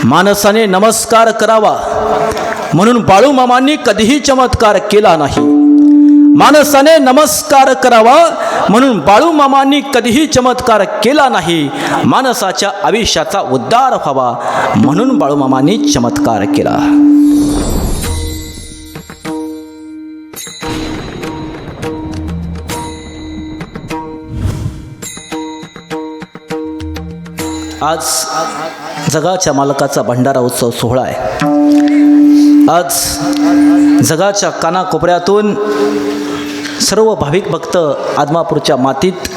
माणसाने नमस्कार करावा म्हणून बाळूमामांनी कधीही चमत्कार केला नाही. माणसाने नमस्कार करावा म्हणून बाळूमामांनी कधीही चमत्कार केला नाही. माणसाच्या आयुष्याचा उद्धार व्हावा म्हणून बाळूमामांनी चमत्कार केला. आज जगाच्या मालकाचा भंडारा उत्सव सोहळा आहे. आज जगाच्या कानाकोपऱ्यातून सर्व भाविक भक्त आदमापूरच्या मातीत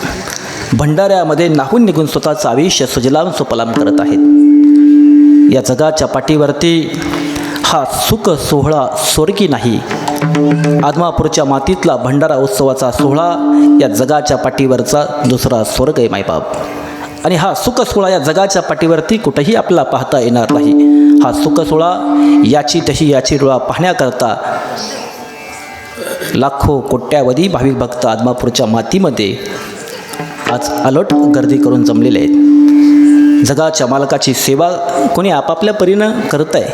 भंडाऱ्यामध्ये नाहून निघून स्वतःचं आयुष्य सुजलाम सुफलाम करत आहेत. या जगाच्या पाठीवरती हा सुख सोहळा स्वर्गी नाही. आदमापूरच्या मातीतला भंडारा उत्सवाचा सोहळा या जगाच्या पाठीवरचा दुसरा स्वर्ग आहे मायबाप. आणि हा सुख सोहळा या जगाच्या पाठीवरती कुठेही आपल्याला पाहता येणार नाही. हा सुख सोहळा याची तशी याची डोळा पाहण्याकरता लाखो कोट्यावधी भाविक भक्त आदमापूरच्या मातीमध्ये आज अलट गर्दी करून जमलेले आहेत. जगाच्या मालकाची सेवा कोणी आपापल्या परीनं करत आहे.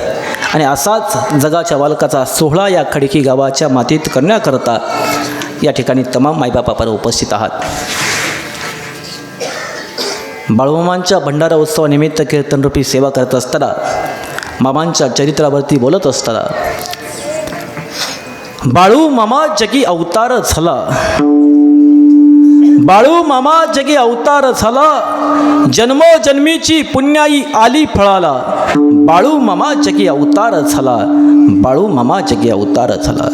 आणि असाच जगाच्या मालकाचा सोहळा या खडकी गावाच्या मातीत करण्याकरता या ठिकाणी तमाम मायबापावर उपस्थित आहात. बाळूमामांच्या भंडारा उत्सवानिमित्त कीर्तनरूपी सेवा करत असताना, मामांच्या चरित्रावरती बोलत असताना, बाळूमामा जगी अवतार झाला, बाळूमामा जगी अवतार झाला, जन्मोजन्मीची पुण्याई आली फळाला, बाळूमामा जगी अवतार झाला, बाळूमामा जगी अवतार झाला.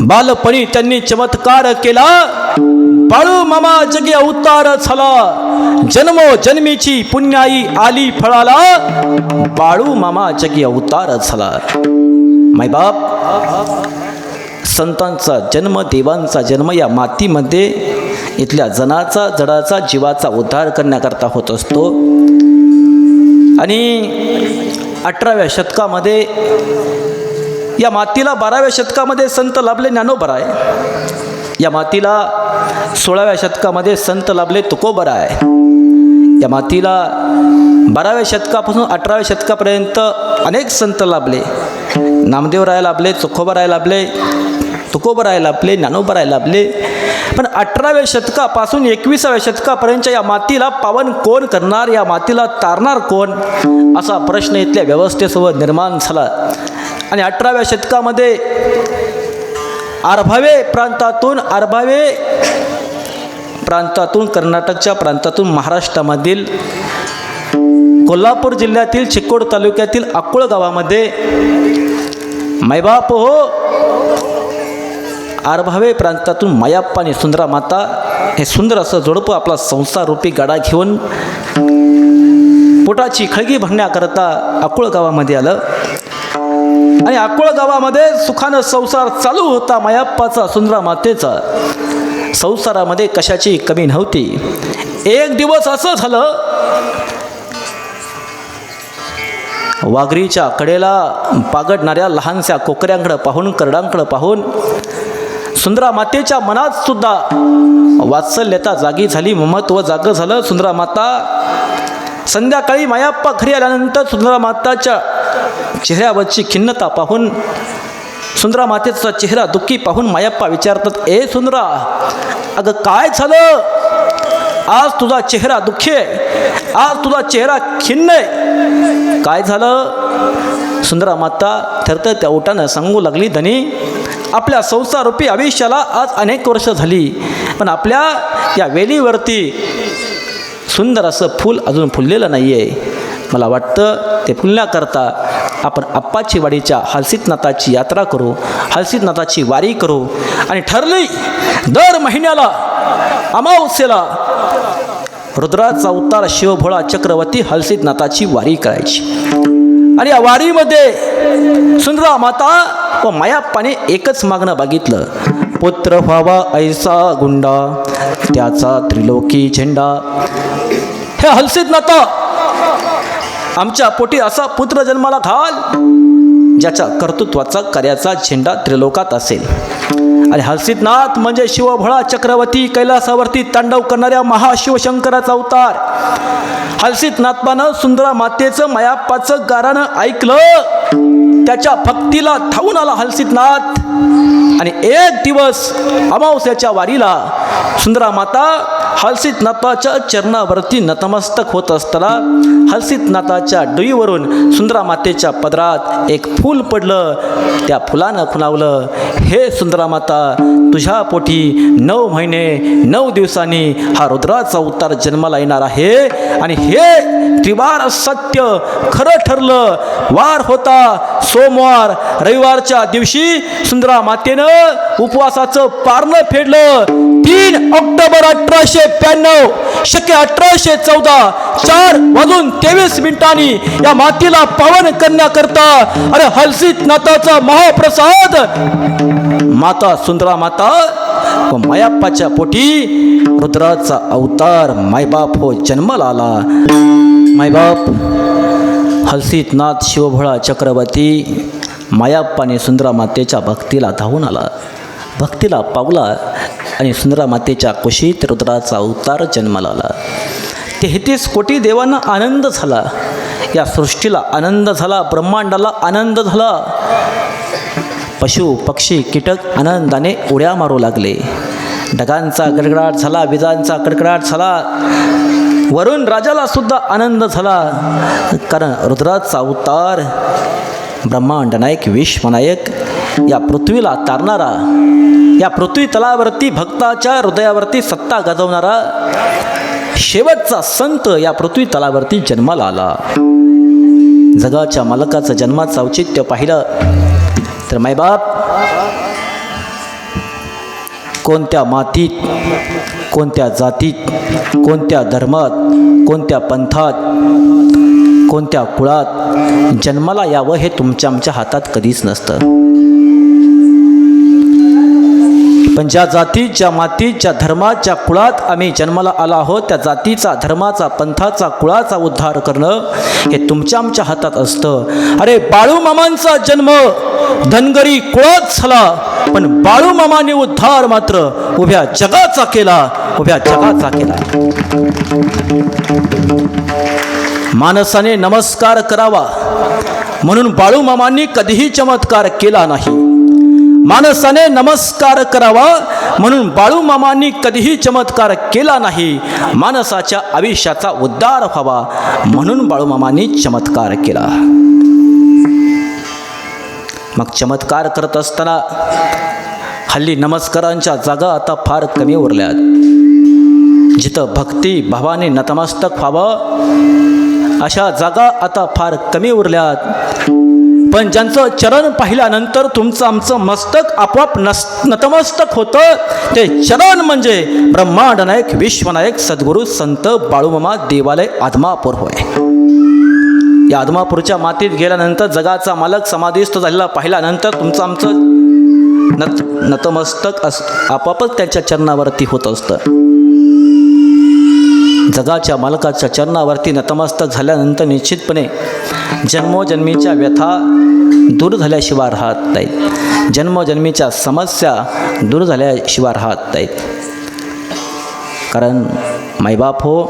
बालपणी त्यांनी चमत्कार केला, बाळूमामा जगी अवतार झाला, जन्मोजन्मीची पुण्याई आली फळाला, बाळूमामा जगी अवतार झाला. मायबाप, संतांचा जन्म, देवांचा जन्म या मातीमध्ये इथल्या जनाचा जडाचा जीवाचा उद्धार करण्याकरता होत असतो. आणि 18व्या शतकामध्ये या मातीला, 12व्या शतकामध्ये संत लाभले ज्ञानोबराय. या मातीला 16व्या शतकामध्ये संत लाभले तुकोबराय. या मातीला 12व्या शतकापासून 18व्या शतकापर्यंत अनेक संत लाभले. नामदेवराय लाभले, तुकोबराय लाभले, तुकोबराय लाभले, ज्ञानोबराय लाभले. पण 18व्या शतकापासून 21व्या शतकापर्यंतच्या या मातीला पावन कोण करणार, या मातीला तारणार कोण, असा प्रश्न इथल्या व्यवस्थेसोबत निर्माण झाला. आणि 18व्या शतकामध्ये आरभावे प्रांतातून कर्नाटकच्या प्रांतातून महाराष्ट्रामधील कोल्हापूर जिल्ह्यातील चिक्कोड तालुक्यातील अक्कोळ गावामध्ये मायबाप हो, आरभावे प्रांतातून मायाप्पा आणि सुंदरा माता हे सुंदर असं जोडपं आपला संसाररूपी गाडा घेऊन पोटाची खळगी भरण्याकरता अक्कोळ गावामध्ये आलं. आणि अक्कोळ गावामध्ये सुखानं संसार चालू होता मायाप्पाचा, सुंदरा मातेचा. संसारामध्ये कशाची कमी नव्हती. एक दिवस असं झालं, वाघरीच्या कडेला पागडणाऱ्या लहानशा कोकऱ्यांकडं पाहून, करडांकडं पाहून सुंदरा मातेच्या मनात सुद्धा वात्सल्यता जागी झाली, ममत्व जागं झालं. सुंदरा माता संध्याकाळी मायाप्पा घरी आल्यानंतर सुंदरा माताच्या चेहऱ्यावरची खिन्नता पाहून, सुंदरा मातेचा चेहरा दुःखी पाहून मायाप्पा विचारतात, ए सुंदरा, अगं काय झालं? आज तुझा चेहरा दुःखी आहे, आज तुझा चेहरा खिन्न आहे, काय झालं? सुंदरा माता थरथरत्या ओठानं सांगू लागली, धनी, आपल्या संसाररूपी आयुष्याला आज अनेक वर्ष झाली, पण आपल्या या वेलीवरती सुंदर असं फूल अजून फुललेलं नाही आहे. मला वाटतं ते फुलण्याकरता आपण आप्पाची वाडीच्या हलसीतनाथाची यात्रा करू, हलसीतनाथाची वारी करू. आणि ठरली दर महिन्याला अमावस्येला रुद्राचा अवतार शिवभोळा चक्रवर्ती हलसीतनाथाची वारी करायची. आणि या वारीमध्ये सुंदरा माता व मायाप्पाने एकच मागणं मागितलं, पुत्र व्हावा ऐसा गुंडा, त्याचा त्रिलोकी झेंडा. हे हलसीतनाथा, आमच्या पोटी असा पुत्र जन्माला घाल ज्याच्या कर्तृत्वाचा कार्याचा झेंडा त्रिलोकात असेल. आणि हलसिद्धनाथ म्हणजे शिवभोळा चक्रवर्ती कैलासावरती तांडव करणाऱ्या महाशिवशंकराचा अवतार. हलसिद्धनाथानं सुंदरा मातेचं मायाप्पाचं गारानं ऐकलं, त्याच्या भक्तीला धावून आला हलसिद्धनाथ. आणि एक दिवस अमावस्याच्या वारीला सुंदरा माता हलसिद्धनाथाच्या चरणावरती नतमस्तक होत असताना हलसिद्धनाथाच्या डोईवरून सुंदरा मातेच्या पदरात एक फूल पडलं. त्या फुलानं खुणावलं, हे सुंदरा माता, तुझ्या पोटी 9 महिने 9 दिवसांनी हा रुद्राचा अवतार जन्माला येणार आहे. आणि हे त्रिवार सत्य खरं ठरलं. वार होता सोमवार. रविवारच्या दिवशी सुंदरा मातेनं उपवासाचं पारणं फेडलं. 3 ऑक्टोबर 1892 शके 1814 4:23 या मातीला पावन करण्याकरता अरे हलसिद्धनाथाचा महाप्रसाद माता सुंदरा माता व मायाप्पाच्या पोटी रुद्राचा अवतार मायबाप हो जन्माला आला. मायबाप हलसिद्धनाथ शिवभोळा चक्रवर्ती मायाप्पाने सुंदरा मातेच्या भक्तीला धावून आला, भक्तीला पावला आणि सुंदरा मातेच्या कुशीत रुद्राचा अवतार जन्माला आला. 33 कोटी देवांना आनंद झाला, या सृष्टीला आनंद झाला, ब्रह्मांडाला आनंद झाला. पशु पक्षी कीटक आनंदाने उड्या मारू लागले. ढगांचा गडगडाट झाला, विजांचा कडकडाट झाला. वरुण राजाला सुद्धा आनंद झाला, कारण रुद्राचा अवतार ब्रह्मांड नायक विश्वनायक या पृथ्वीला तारणारा, या पृथ्वी तलावरती भक्ताच्या हृदयावरती सत्ता गाजवणारा शेवटचा संत या पृथ्वी तलावरती जन्माला आला. जगाच्या मालकाचं जन्माचं औचित्य पाहिलं तर मायबाप कोणत्या मातीत, कोणत्या जातीत, कोणत्या धर्मात, कोणत्या पंथात, कोणत्या कुळात जन्माला यावं हे तुमच्या आमच्या हातात कधीच नसतं. पण ज्या जातीत, ज्या मातीत, ज्या धर्मात, ज्या कुळात आम्ही जन्माला आला आहोत, त्या जातीचा, धर्माचा, पंथाचा, कुळाचा उद्धार करणं हे तुमच्या आमच्या हातात असतं. अरे बाळूमामांचा जन्म धनगरी कुळात झाला, पण बाळूमामाने उद्धार मात्र उभ्या जगाचा केला, उभ्या जगाचा केला. माणसाने नमस्कार करावा म्हणून बाळूमामांनी कधीही चमत्कार केला नाही. माणसाने नमस्कार करावा म्हणून बाळूमामांनी कधीही चमत्कार केला नाही. माणसाच्या आयुष्याचा उद्धार व्हावा म्हणून बाळूमामांनी चमत्कार केला. मग चमत्कार करत असताना हल्ली नमस्कारांच्या जागा आता फार कमी उरल्यात. जिथं भक्ती भावाने नतमस्तक व्हावं अशा जागा आता फार कमी उरल्यात. पण ज्यांचं चरण पाहिल्यानंतर तुमचं आमचं मस्तक आपोआप नतमस्तक होतं, ते चरण म्हणजे ब्रह्मांड नायक विश्वनायक सद्गुरू संत बाळूमामा देवालय आदमापूर होय. या आदमापूरच्या मातीत गेल्यानंतर जगाचा मालक समाधिस्थ झालेला पाहिल्यानंतर तुमचं आमचं नतमस्तक आपोआपच त्याच्या चरणावरती होत असतं. जगाच्या मालकाच्या चरणावरती नतमस्तक झाल्यानंतर निश्चितपणे जन्मोजन्मीच्या व्यथा दूर झाल्याशिवाय राहत नाहीत, जन्मोजन्मीच्या समस्या दूर झाल्याशिवाय राहत नाहीत. कारण मायबाप हो,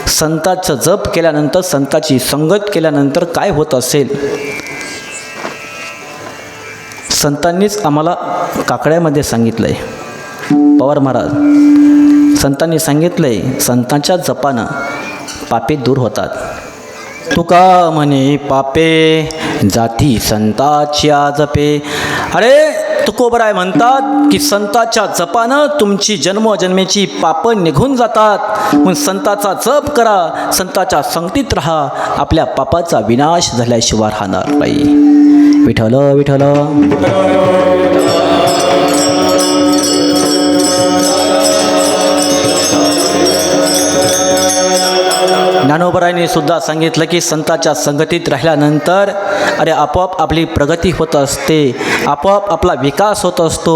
संतांचं जप केल्यानंतर, संतांची संगत केल्यानंतर काय होत असेल, संतांनीच आम्हाला काकड्यामध्ये सांगितलं आहे. पवार महाराज संतांनी सांगितलं आहे, संतांच्या जपानं पापे दूर होतात. तुका म्हणे पापे जाती संताच्या जपे. अरे तुकोबराय म्हणतात की संताच्या जपानं तुमची जन्मोजन्मेची पापं निघून जातात. म्हणून संताचा जप करा, संताच्या संगतीत राहा, आपल्या पापाचा विनाश झाल्याशिवाय राहणार नाही. विठ्ठल विठ्ठल. ज्ञानोबरायांनी सुद्धा सांगितलं की संताच्या संगतीत राहिल्यानंतर अरे आपोआप आपली प्रगती होत असते, आपोआप आपला विकास होत असतो.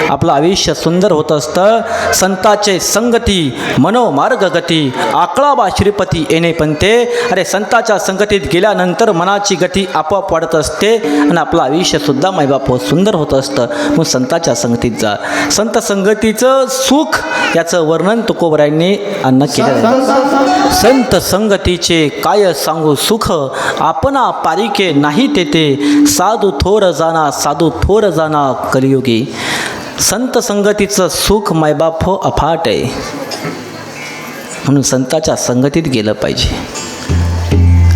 आपलं आयुष्य सुंदर होत असतं. संताचे संगती मनोमार्ग गती आकळाबा श्रीपती येणे पंते. अरे संताच्या संगतीत गेल्यानंतर मनाची गती आपोआप वाढत असते आणि आपलं आयुष्यसुद्धा मायबाप सुंदर होत असतं. मग संताच्या संगतीत जा. संत संगतीचं सुख याचं वर्णन तुकोबरायांनी अन्न केलं आहे. संत संगतीचे काय सांगू सुख आपणा पारिके नाही तेथे साधू थोर जाना साधू थोर जाना कलियुगी. संत संगतीचं सुख मायबाप अफाट आहे, म्हणून संताच्या संगतीत गेलं पाहिजे.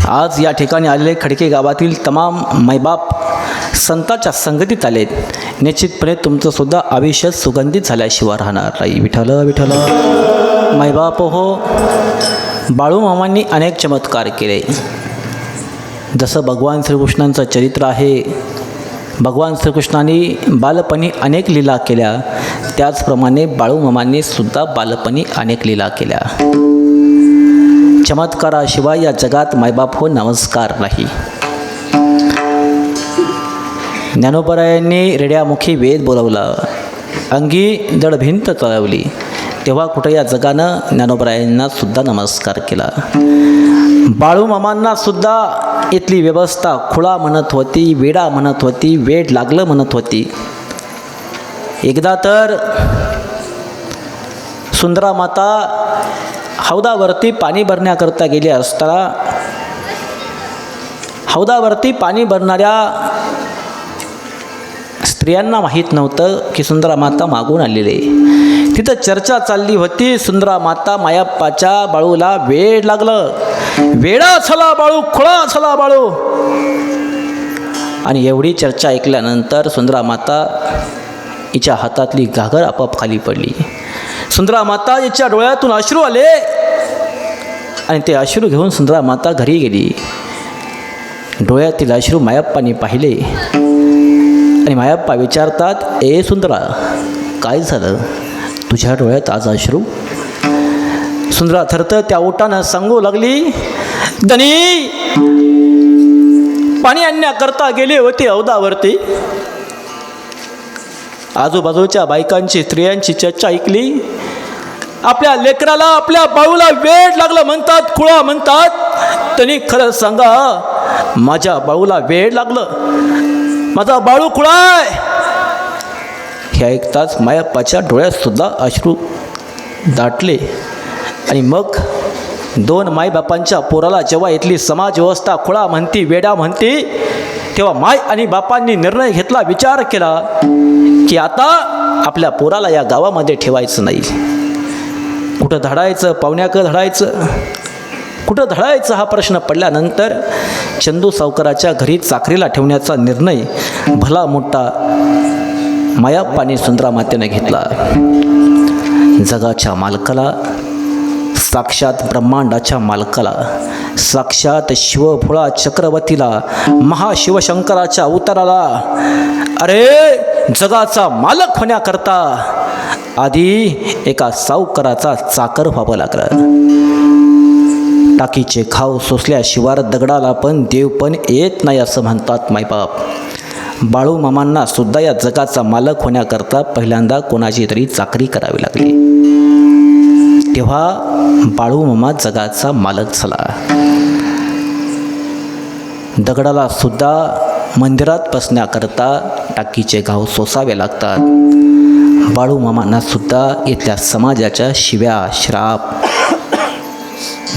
आज या ठिकाणी आलेले खडके गावातील तमाम मायबाप संताच्या संगतीत आलेत. निश्चितपणे तुमचंसुद्धा आयुष्य सुगंधित झाल्याशिवाय राहणार नाही. विठ्ठल विठ्ठल. मायबाप हो, बाळूमामांनी अनेक चमत्कार केले. जसं भगवान श्रीकृष्णांचं चरित्र आहे, भगवान श्रीकृष्णांनी बालपणी अनेक लीला केल्या, त्याचप्रमाणे बाळूमामांनी सुद्धा बालपणी अनेक लीला केल्या. चमत्काराशिवाय या जगात मायबाप हो नमस्कार नाही. ज्ञानोबरायांनी रेड्यामुखी वेद बोलवला, अंगी जड भिंत चळवली, तेव्हा कुठं या जगानं ज्ञानोबरायांना सुद्धा नमस्कार केला. बाळूमामांना सुद्धा इथली व्यवस्था खुळा म्हणत होती, वेडा म्हणत होती, वेड लागलं म्हणत होती. एकदा तर सुंदरा माता हौदावरती पाणी भरण्याकरता गेली असताना हौदावरती पाणी भरणाऱ्या स्त्रियांना माहीत नव्हतं की सुंदरा माता मागून आलेले. तिथं चर्चा चालली होती. सुंदरा माता मायाप्पाच्या बाळूला वेड लागलं, वेडा झाला बाळू, खुळा झाला बाळू. आणि एवढी चर्चा ऐकल्यानंतर सुंदरा माता हिच्या हातातली घागर आपोआप खाली पडली. सुंदरा माता हिच्या डोळ्यातून अश्रू आले आणि ते अश्रू घेऊन सुंदरा माता घरी गेली. डोळ्यातील अश्रू मायाप्पांनी पाहिले आणि मायाप्पा विचारतात, ए सुंदरा, काय झालं तुझ्या डोळ्यात आज अश्रू? सुंदरा थरथर त्या ओटानं सांगू लागली, धनी पाणी आणण्याकरता गेले होते हौदावरती. आजूबाजूच्या बायकांची स्त्रियांची चर्चा ऐकली. आपल्या लेकराला आपल्या बाळूला वेड लागलं म्हणतात, खुळा म्हणतात. त्यांनी खरं सांगा, माझ्या बाळूला वेड लागलं, माझा बाळू खुळाय. हे ऐकताच मायाप्पाच्या डोळ्यात सुद्धा अश्रू दाटले. आणि मग दोन मायबापांच्या पोराला जेव्हा इथली समाज व्यवस्था खुळा म्हणती, वेडा म्हणती, तेव्हा माय आणि बापांनी निर्णय घेतला, विचार केला की आता आपल्या पोराला या गावामध्ये ठेवायचं नाही. कुठं धडायचं, पाहुण्याकडं धडायचं, कुठं धडायचं हा प्रश्न पडल्यानंतर चंदू सावकाराच्या घरी चाकरीला ठेवण्याचा निर्णय भला मोठा मायाप्पाने सुंदरा मातेने घेतला. जगाच्या मालकाला, साक्षात ब्रह्मांडाच्या मालकाला, साक्षात शिवभोळा चक्रवर्तीला, महाशिवशंकराच्या अवताराला, अरे जगाचा मालक होण्याकरता आधी एका सावकाराचा चाकर व्हावं लागलं. टाकीचे खाव सोसल्याशिवाय दगडाला पण देव पण येत नाही असं म्हणतात मायबाप. बाळूमामांना सुद्धा या जगाचा मालक होण्याकरता पहिल्यांदा कोणाची तरी चाकरी करावी लागली. तेव्हा बाळूमामा जगाचा मालक झाला. दगडाला सुद्धा मंदिरात बसण्याकरता टाकीचे घाव सोसावे लागतात. बाळूमामांना सुद्धा इथल्या समाजाच्या शिव्या, श्राप,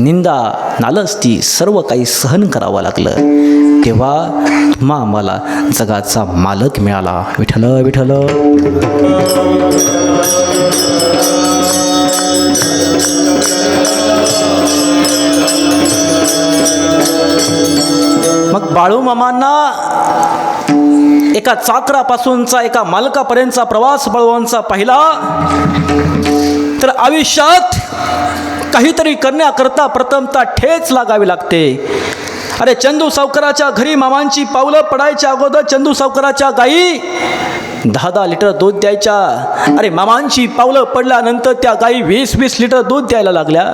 निंदा, नालस्ती सर्व काही सहन करावं लागलं. तेव्हा तुम्हा आम्हाला जगाचा मालक मिळाला. विठ्ठल विठ्ठल. मग बाळूमामांना एका चाकरापासूनचा एका मालकापर्यंतचा प्रवास बाळूमामांचा पाहिला तर आयुष्यात काहीतरी करण्याकरता प्रथमतः ठेच लागावी लागते. अरे चंदू सावकाराच्या घरी मामांची पावलं पडायच्या अगोदर चंदू सावकाराच्या गाई 10-10 लिटर दूध द्यायच्या. अरे मामांची पावलं पडल्यानंतर त्या गाई 20-20 लिटर दूध द्यायला लागल्या.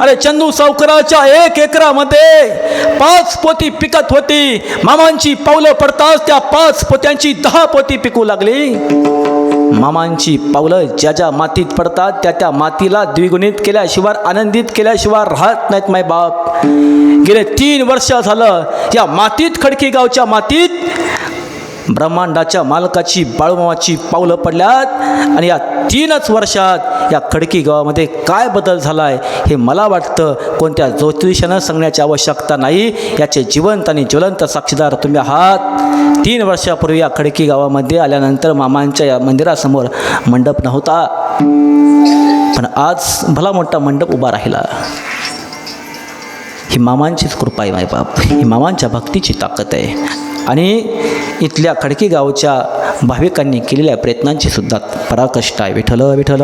अरे चंदू सावकाराच्या 1 एकरामध्ये 5 पोती पिकत होती. मामांची पावलं पडताच त्या 5 पोत्यांची 10 पोती पिकू लागली. मामांची पावलं ज्या ज्या मातीत पडतात त्या त्या मातीला द्विगुणित केल्याशिवाय, आनंदित केल्याशिवाय राहत नाहीत माय बाप. गेले 3 वर्ष झालं या मातीत, खडकी गावच्या मातीत ब्रह्मांडाच्या मालकाची, बाळूमामाची पावलं पडल्यात. आणि या 3च वर्षात या खडकी गावामध्ये काय बदल झाला आहे हे मला वाटतं कोणत्या ज्योतिषानं सांगण्याची आवश्यकता नाही. याचे जिवंत आणि ज्वलंत साक्षीदार तुम्ही आहात. 3 वर्षापूर्वी या खडकी गावामध्ये आल्यानंतर मामांच्या या मंदिरासमोर मंडप नव्हता, पण आज भला मोठा मंडप उभा राहिला. ही मामांचीच कृपा आहे मायबाप, ही मामांच्या भक्तीची ताकद आहे. आणि इथल्या खडकी गावच्या भाविकांनी केलेल्या प्रयत्नांची सुद्धा पराकष्ट आहे. विठ्ठल विठ्ठल.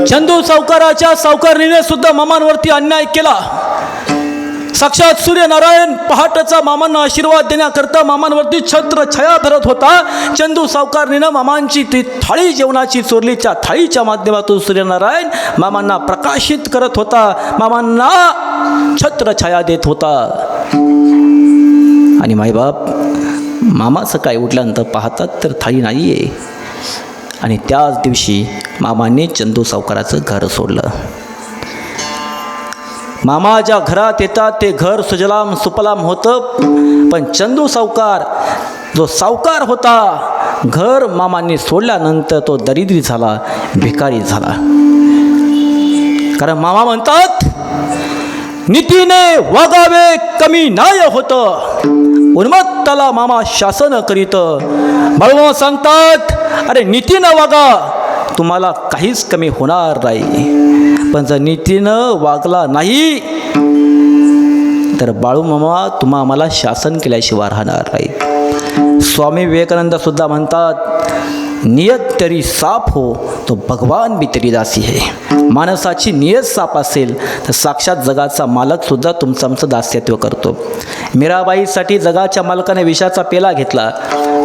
चंदू सावकाराच्या सावकारणीने सुद्धा मामांवरती अन्याय केला. साक्षात सूर्यनारायण पहाटचा मामांना आशीर्वाद देण्याकरता मामांवरती छत्र छाया धरत होता. चंदू सावकारणीनं मामांची ती थाळी जेवणाची चोरलीच्या थाळीच्या माध्यमातून सूर्यनारायण मामांना प्रकाशित करत होता, मामांना छत्र छाया देत होता. आणि मायबाप मामा सकाळी उठल्यानंतर पाहतात तर थाळी नाही आहे. आणि त्याच दिवशी मामांनी चंदू सावकाराचं घर सोडलं. मामा ज्या घरात येतात ते घर सुजलाम सुपलाम होतं, पण चंदू सावकार जो सावकार होता घर मामांनी सोडल्यानंतर तो दरिद्री झाला, भिकारी झाला. कारण मामा म्हणतात नीतीने वागावे कमी नाही होतं, उन्मत्ताला मामा शासन करीत. बाळूमामा सांगतात अरे नीतीनं वागा, तुम्हाला काहीच कमी होणार नाही. पण जर नीतीनं वागला नाही तर बाळूमामा तुम्हा आम्हाला शासन केल्याशिवाय राहणार नाही. स्वामी विवेकानंद सुद्धा म्हणतात नियत तेरी साफ हो तो भगवान भी तेरी दासी है. माणसाची नियत साफ असेल तर साक्षात जगाचा मालक सुद्धा तुमचं आमचं दास्यत्व करतो. मीराबाईसाठी जगाच्या मालकाने विषाचा पेला घेतला,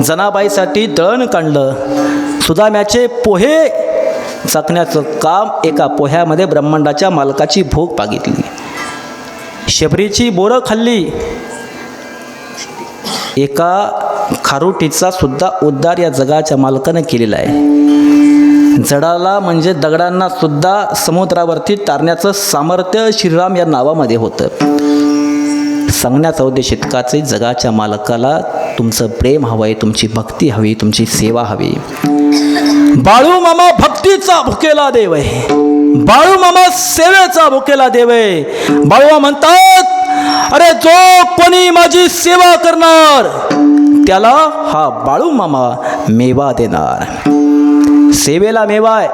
जनाबाईसाठी दळण काढलं, सुदाम्याचे पोहे चाकण्याचं काम एका पोह्यामध्ये ब्रह्मांडाच्या मालकाची भूक भागितली, शबरीची बोरं खाल्ली, एका खारुटीचा सुद्धा उद्धार या जगाच्या मालकानं केलेला आहे. जडाला म्हणजे दगडांना सुद्धा समुद्रावरती तारण्याचं सामर्थ्य श्रीराम या नावामध्ये होतं. सांगण्याचा उद्देश इतकाच आहे, जगाच्या मालकाला तुमचं प्रेम हवं आहे, तुमची भक्ती हवी, तुमची सेवा हवी. बाळूमामा भक्तीचा भुकेला देव आहे, बाळूमामा सेवेचा भुकेला देव आहे. बाळूमामा म्हणतात अरे जो कोणी माझी सेवा करणार त्याला हा बाळूमामा मेवा देणार. सेवेला मेवा आहे.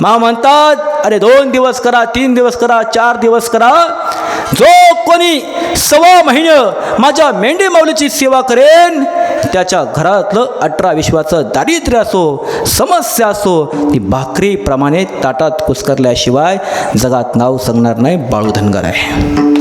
मामा म्हणतात अरे 2 दिवस करा, 3 दिवस करा, 4 दिवस करा, जो कोणी 1.25 महिने माझ्या मेंढी माऊलीची सेवा करेन त्याच्या घरातलं 18 विश्वाचं दारिद्र्य असो, समस्या असो, ती भाकरीप्रमाणे ताटात कुस्करल्याशिवाय जगात नाव सांगणार नाही. बाळू धनगर आहे.